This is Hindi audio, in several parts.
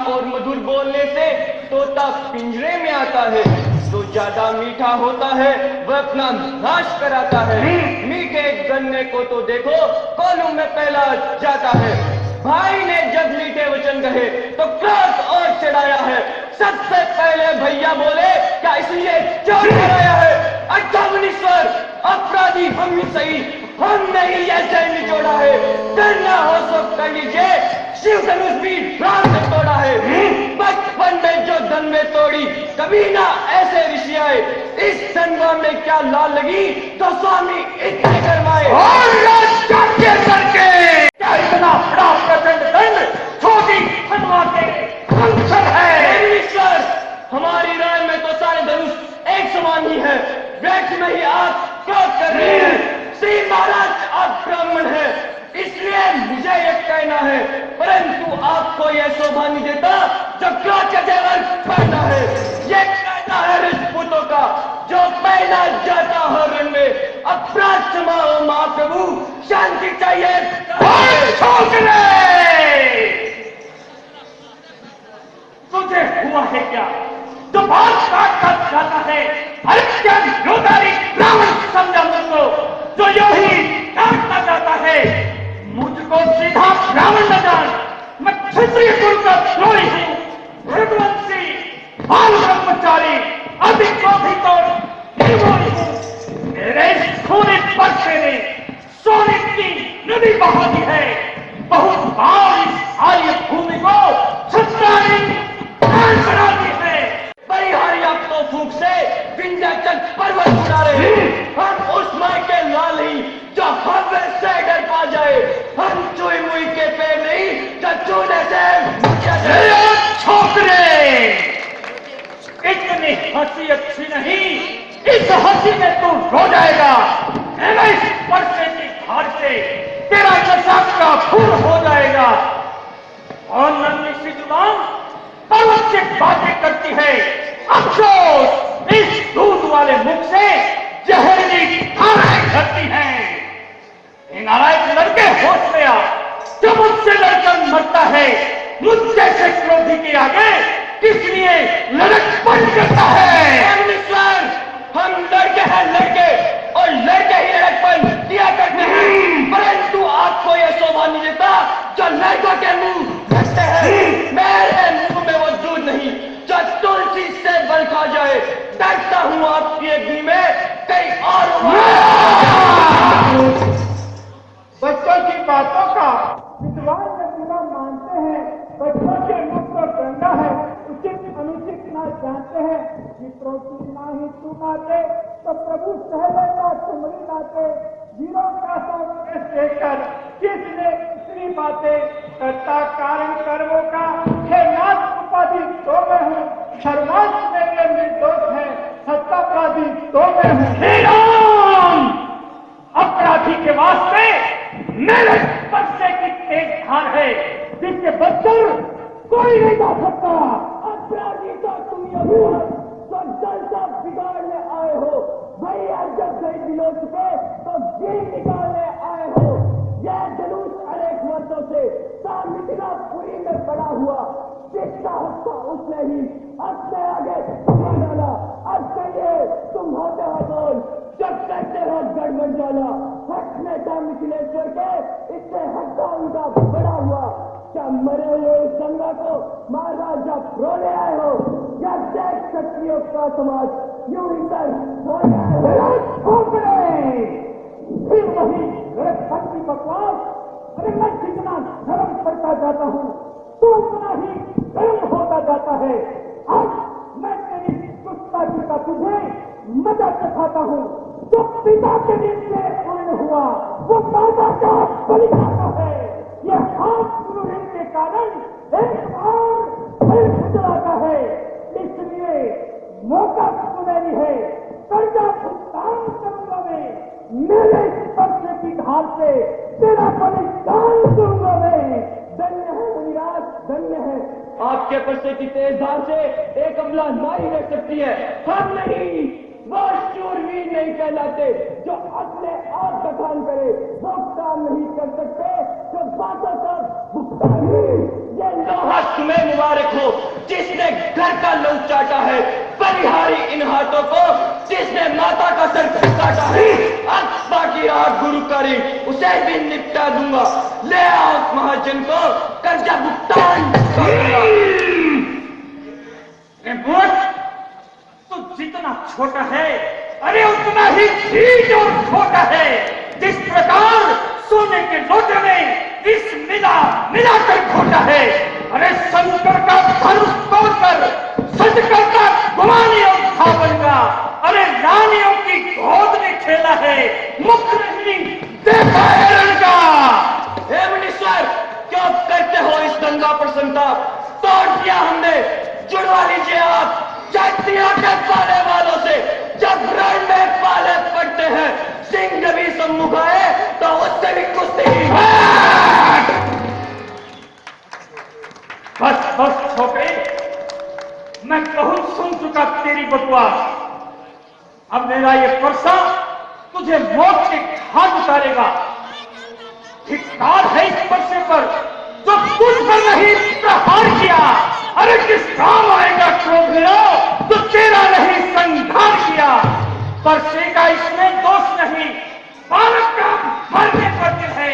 और मधुर बोलने से तोता पिंजरे में आता है, जो ज्यादा मीठा होता है वह अपना नाश कराता है। मीठे गन्ने को तो देखो कोलू में पहला जाता है। भाई ने जब मीठे वचन कहे तो क्रोध और चढ़ाया है। सबसे पहले भैया बोले, क्या इसलिए चोर कराया है? अच्छा मुनीश्वर, अपराधी हम ही सही, हमने ही यह जय निचोड़ा है। करना हो सब कर लीजिए, शिव धनुष भी राम ने तोड़ा है। बचपन में जो धन में तोड़ी, कभी ना ऐसे ऋषि आए। इस जन्म में क्या लाल लगी तो स्वामी इतने गरमाए। क्या इतना बड़ा प्रचंड दंड छोटी हनुमा के फंक्शन है? ईश्वर, हमारी राय में तो सारे धनुष एक समान ही है। व्यक्ति में ही आप क्रोध कर रहे हैं। श्री महाराज आप ब्राह्मण है, इसलिए मुझे यह कहना है, परंतु आपको यह शोभा नहीं देता जो क्रोध का जेवर पहना है। यह कहना है राजपूतों का जो पहना जाता है रण में। अपराध क्षमा हो महाप्रभु, शांति चाहिए। तुझे हुआ है क्या जो बात काट जाता है? अत्यंत योदारी ब्राह्मण समझा मुझको, जो यो ही काटना चाहता है। मुझको सीधा ब्राह्मण न जान, मैं क्षत्रिय कुल का द्रोही हूँ, रघुवंशी, बाल ब्रह्मचारी, अति क्रोधित और निर्मोही हूँ। मेरे खूनी बच्चे ने सोने की नदी बहा दी है। बहुत बार इस आर्य भूमि को छत्राई बना दी है। परिहारी आप तो फूंक से विंध्याचल पर्वत उड़ा रहे हैं। हम उस माई के लाल ही जो हवा से डर पा जाए। हम चुई मुई के पैर नहीं जो चूने से छोकरे, इतनी हंसी अच्छी नहीं, इस हंसी में तू रो जाएगा। इस परसे की धार से तेरा नशा का फूल हो जाएगा। और नन्ही सी जुबान पर्वत से बातें करती है। अफसोस, इस दूध वाले मुख से जहरीली धाराएं झरती हैं। नारायण लड़के होश में आ, जो मुझसे लड़कर मरता है, मुझ जैसे क्रोधी के आगे किस लिए लड़कपन करता है? मुनीश्वर, हम लड़के हैं लड़के, और लड़के ही लड़कपन दिया करते हैं। परंतु आपको यह शोभा नहीं देता जो लड़कों के मुंह ढकते हैं। मेरे मुंह में वो दूध नहीं जो तुलसी से बल खा जाए। डरता हूँ आपकी अग्नि में कहीं और बच्चों की बातों का विद्वान प्रतिभा मानते हैं। बच्चों के मुख को गंदा है, उचित अनुचित ना जानते हैं। मित्रों की ना ही सुनाते तो प्रभु सहले का तुमरी लाते। वीरों का सब देखकर किसने इतनी बातें करता कारण कर्मों का है नाथ उपाधि तो मैं हूँ। धर्मांश मेरे निर्दोष है, सत्तापराधी तो मैं हूँ। अपराधी के वास्ते मेरे बच्चे की तेज धार है, जिसके बच्चों कोई नहीं जा सकता। अपराधी तो तुम तो जलसा बिगाड़ने आए हो भैया। जब गई दिलो चुके तो दिल निकालने आए हो। यह जुलूस अनेक वर्षों से मिथिलापुरी में पड़ा हुआ, जिसका हस्ता उसने ही अपने आगे डाला। अब कहिए तुम होते हो बोल, जब कहते हो गड़बड़ डाला। हक में था मिथिलेश्वर के, इससे हक्का उनका बड़ा हुआ। क्या मरे हुए इस गंगा को मारा जब रोने आए हो? या देख क्षत्रियों का समाज यूं इधर हो गए? फिर वही लड़कपन की बकवास। अरे मैं जितना धर्म करता जाता हूँ तो उतना ही धर्म होता जाता है। आज मैं तेरी गुस्ताखी का तुझे मजा चखाता हूँ। जो पिता के दिन से पूर्ण हुआ वो माता का बलि जाता है। यह हाथ गुरु के कारण एक और फिर गुजराता है। इसलिए मौका सुनहरी है, कर्जा भुगतान करूंगा मैं। मेरे स्पर्श की धार से तेरा बलिदान दूंगा मैं। धन्य है मुनिराज, धन्य है। आपके परसे की तेज धार से एक अबला नारी रह सकती है, हम नहीं। वो शूरवीर नहीं कहलाते जो अपने आप का काम करे। वो काम नहीं कर सकते जो बातों का भुगतान करे। ये लोहा तुम्हें मुबारक हारी इन हाथों को जिसने माता का सर काटा है। अब बाकी रहा गुरुकारी, उसे भी निपटा दूंगा। ले आओ महाजन को, कर्जा भुगतान करूंगा। तू जितना छोटा है, अरे उतना ही ठीक और छोटा है। जिस प्रकार सोने के लोटे में इस मिलाकर घोटा है, अरे शंकर का धनुष तोड़कर शंकर का गुमानी और धावन का, अरे रानियों की गोद में खेला है, मुख नहीं देखा है लड़का। हे मुनीश्वर, क्यों करते हो इस दंगा पर संताप? तोड़ दिया हमने, जुड़वा लीजिए आप जातियों के पाले वालों से। जब रण में पाले पड़ते हैं, सिंह भी सम्मुख आए तो उससे भी कुश्ती। बस छोटे, मैं बहुत सुन चुका तेरी बकवास। अब मेरा ये परसा तुझे मौत के घाट उतारेगा। धिक्कार है इस परसे पर जो तुझ पर नहीं प्रहार किया। अरे किस काम आएगा क्रोधेरो तो तेरा नहीं संहार किया। परसे का इसमें दोष नहीं, बालक का मरने पर दिल है।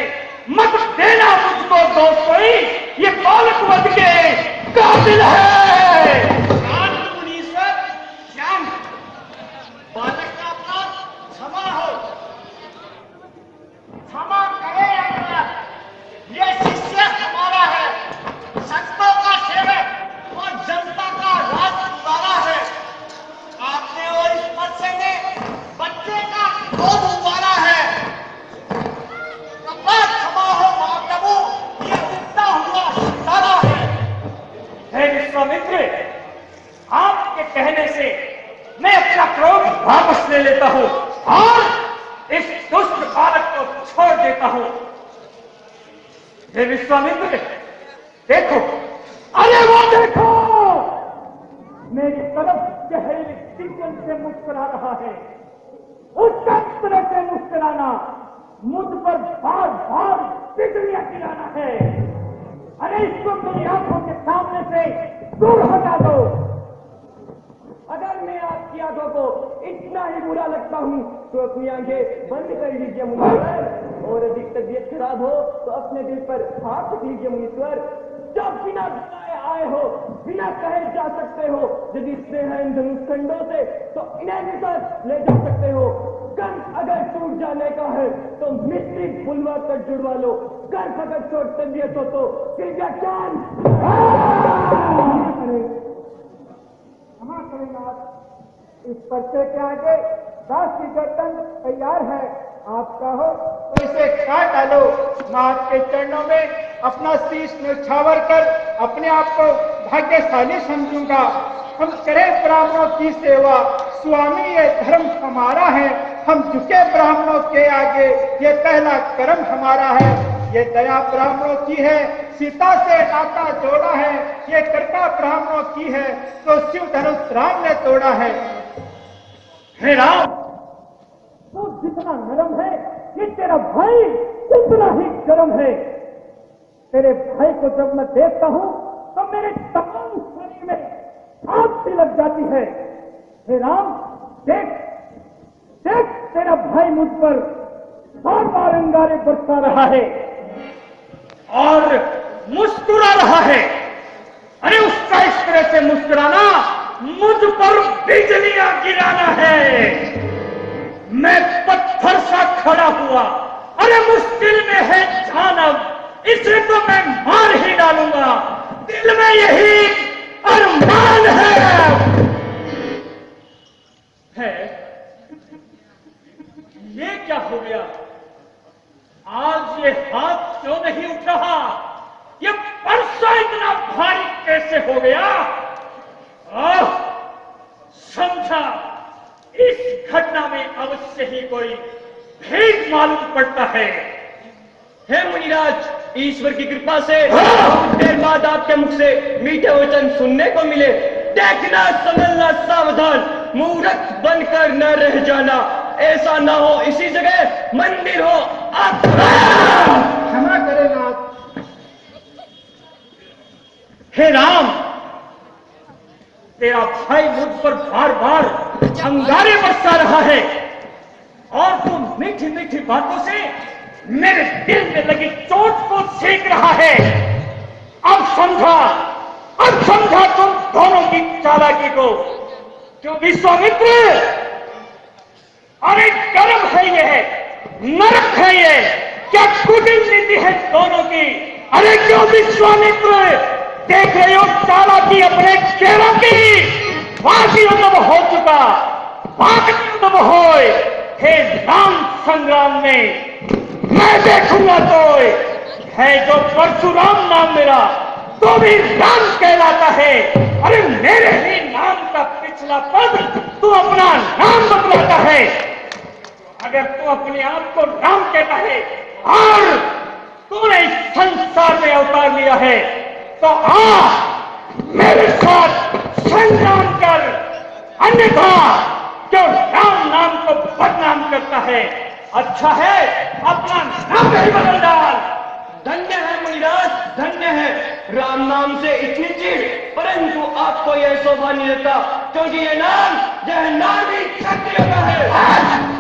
मत देना मुझको दोष कोई, ये बालक वध के काबिल है। मुनीश्वर, श्याम, बालक का अपराध क्षमा हो, क्षमा करे अपराध। ये शिष्य हमारा है, संतों का सेवक और जनता का राजकुमारा है। आपने और इस बच्चे ने बच्चे का क्रोध उबारा है। अपराध क्षमा हो महाप्रभु, ये उगता हुआ सितारा है। हे विश्वामित्र, आपके कहने से मैं अपना क्रोध वापस ले लेता हूं और इस दुष्ट बालक को छोड़ देता हूं। हे विश्वामित्र, देखो, अरे वो देखो, मेरी तरफ जहरीली चिंतन से मुस्कुरा रहा है। उसका तरह से मुस्कुराना मुझ पर बार बार बिजलियां गिराना है। अरे इसको मेरी आंखों के सामने से दूर हटा दो। अगर मैं आपकी आंखों को इतना ही बुरा लगता हूं तो अपनी आंखें बंद कर लीजिए मुनीश्वर, और अधिक तबीयत खराब हो तो अपने दिल पर हाथ रख लीजिए मुनीश्वर। जब बिना बताए आए हो, बिना कहे जा सकते हो। यदि स्नेह इन धनुष्खंडों से तो इन्हें भी साथ ले जा सकते हो। कंठ अगर टूट जाने का है तो मिस्त्री बुलवा कर जुड़वा लो। गर्भ अगर चोट तबीयत हो तो फिर व्याख्यान। क्षमा करें आप, इस पर्चे के आगे दास की गर्दन तैयार है। आप चाहो तो इसे काट डालो। मैं आपके चरणों में अपना शीश न्यौछावर कर अपने आप को भाग्यशाली समझूंगा। हम करें ब्राह्मणों की सेवा, स्वामी ये धर्म हमारा है। हम झुके ब्राह्मणों के आगे, ये पहला कर्म हमारा है। ये दया ब्राह्मणों की है, सीता से नाता जोड़ा है। ये कृपा ब्राह्मणों की है, तो शिव धनुष राम ने तोड़ा है। हे राम, तू जितना नरम है, ये तेरा भाई उतना ही गर्म है। तेरे भाई को जब मैं देखता हूं तो मेरे तमाम शरीर में आग सी लग जाती है। हे राम, देख देख, तेरा भाई मुझ पर बार बार अंगारे बरसा रहा है और मुस्कुरा रहा है। अरे उसका इस तरह से मुस्कुराना मुझ पर बिजलियां गिराना है। मैं पत्थर सा खड़ा हुआ, अरे मुश्किल में है जानब, इसे तो मैं मार ही डालूंगा। दिल में यही अरमान है। ये क्या हो गया? आज ये हाथ क्यों नहीं उठ रहा? ये परसा इतना भारी कैसे हो गया? समझा, इस घटना में अवश्य ही कोई भेद मालूम पड़ता है। हे मुनिराज, ईश्वर की कृपा से बहुत देर बाद आपके मुख से मीठे वचन सुनने को मिले। देखना, समझना, सावधान, मूर्ख बनकर न रह जाना। ऐसा ना हो इसी जगह मंदिर हो आप। क्षमा करें नाथ। हे राम, तेरा भाई मुझ पर बार बार अंगारे बरसा रहा है और तू मीठी मीठी बातों से मेरे दिल में लगी चोट को सेक रहा है। अब समझा तुम दोनों की चालाकी को। क्यों विश्वामित्र? अरे कर्म है ये, नरक है ये, क्या कुटिल नीति है दोनों की। अरे क्यों विश्वामित्र? देख रहे हो चालाकी अपने चेहरों की। बाकी उद्भव हो चुका, बाकी उद्भव होए हे राम संग्राम में मैं देखूंगा तो है जो परशुराम नाम मेरा तो भी राम कहलाता है। अरे मेरे ही नाम का पिछला पद तू अपना नाम बदलाता है। अगर तू अपने आप को राम कहता है और तूने इस संसार में अवतार लिया है तो आ मेरे साथ संग्राम कर, अन्यथा जो राम नाम को बदनाम करता है अच्छा है अपना नाम ही बदल डाल। धन्य है मुनिराज, धन्य है। राम नाम से इतनी चीज, परंतु आपको यह शोभा नहीं देता क्योंकि यह नाम ही क्षत्रिय का है।